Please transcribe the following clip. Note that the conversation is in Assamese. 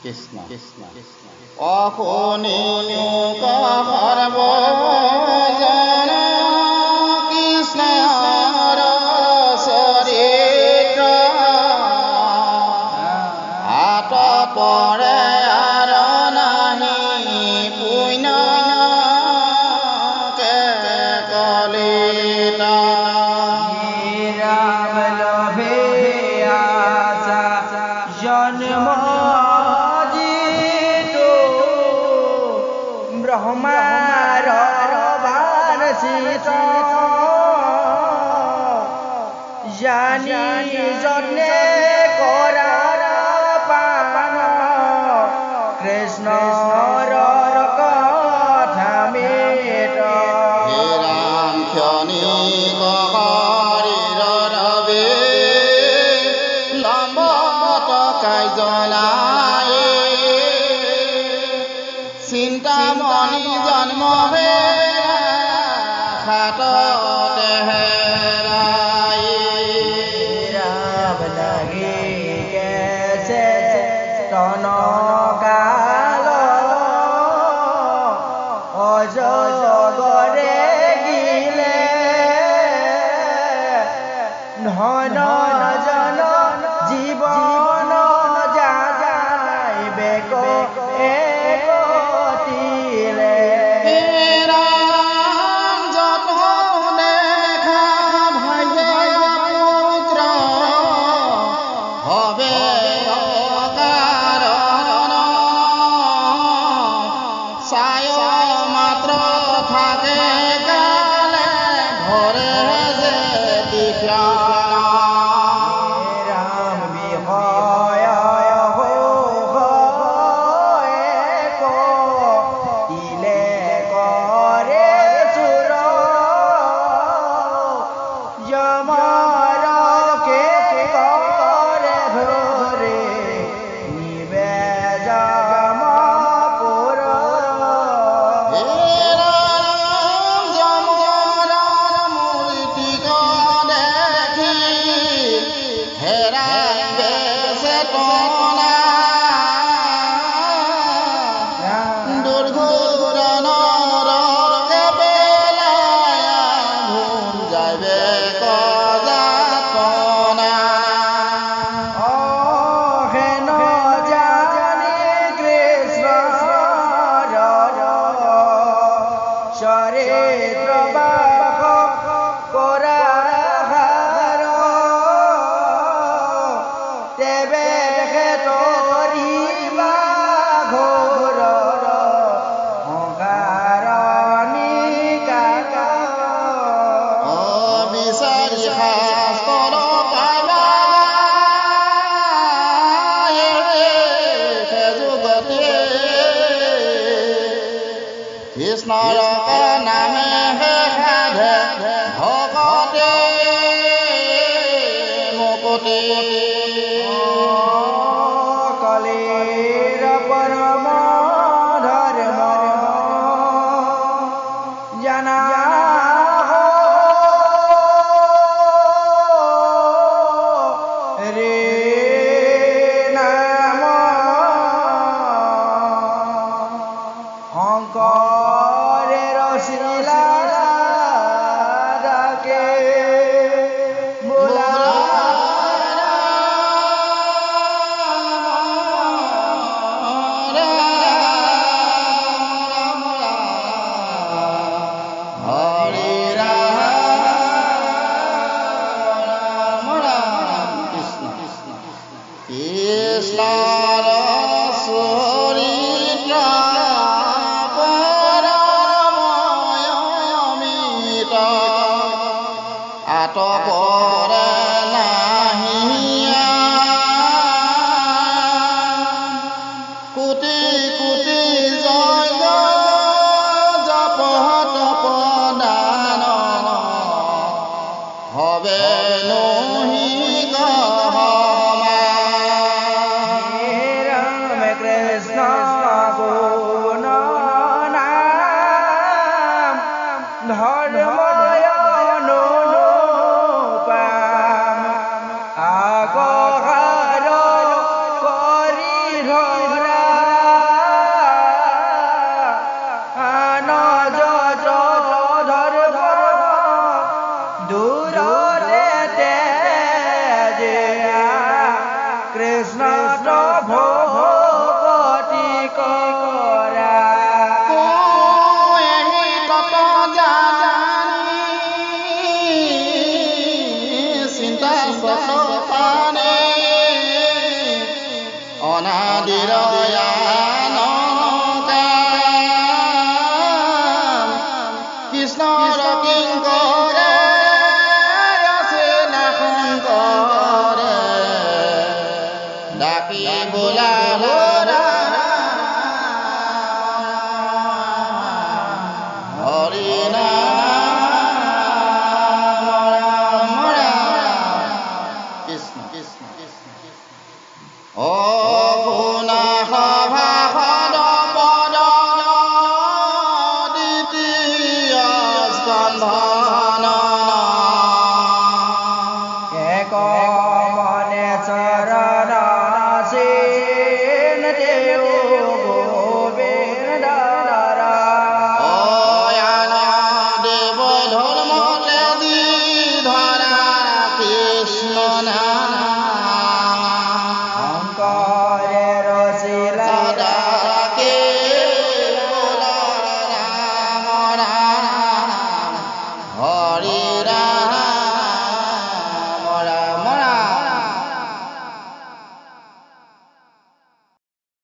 কৃষ্ণ কৃষ্ণ অশুনি সৰ্বজন কৃষ্ণৰ চৰিত্ৰ আত পৰে আৰু নাহি পুণ্য কলিত ৰাম লভে আশা জন্ম জিতো ব্ৰহ্মাৰ বাৰসিত জানি জন্মে কৰাৰ পান কৃষ্ণৰ কথা মেট হে ৰাম ক্ষণিক শৰীৰৰ ৰবে লম্বত কাৰ্যলাই চিন্তামণি জন্ম হে হাততে হেৰাই ৰাম লাগি গেছে তন কাল অজগৰে গিলে ধন জন জীবন যাইবে একতিলে হে ৰাম যত দেখা ভাই পুত্ৰ হবে অকাৰণ চায় মাত্ৰ থাকে কালে ভৰে যে তীক্ষ্ণ ৰাম বিহয় ইলে কৰে চুৰ যমৰ কে কৰে ধৰে নিবে যমপুৰ হে ৰাম যমৰ মূৰ্তিক দেখি হেৰাই চেতনা দুৰ্ঘটনাৰ পেলাই ভুল যাইবে কজাতনা হেন জানি কৃষ্ণ চৰিত্ৰ বাহ কৰাৰ তেবে তৰিবা ঘোৰ অকাৰণিকা অবিচাৰি শাস্ত্ৰ পাবা যুগতে কৃষ্ণৰ নামে হে সাধে ভকতে মুকুতি কলিৰ পৰম ধৰ্ম জানা ৰে নাম অঙ্কৰেৰ শিলা ডাকে বোলা হৰে ৰাম ৰাম কৃষ্ণ কৃষ্ণৰ চৰিত্ৰ পৰময় অমিত আত পৰে নাহি কোটি কোটি জয় জপ তপ দান হবে নহি গহমা রাম অনাদিৰ কৃষ্ণৰ কিংকৰে ৰচিলা শংকৰে ডাকি বোলালো হৰি নাম কৃষ্ণ কৃষ্ণ কৃষ্ণ অ শুনা সভাসদ পদ দ্বিতীয় স্কন্ধন এক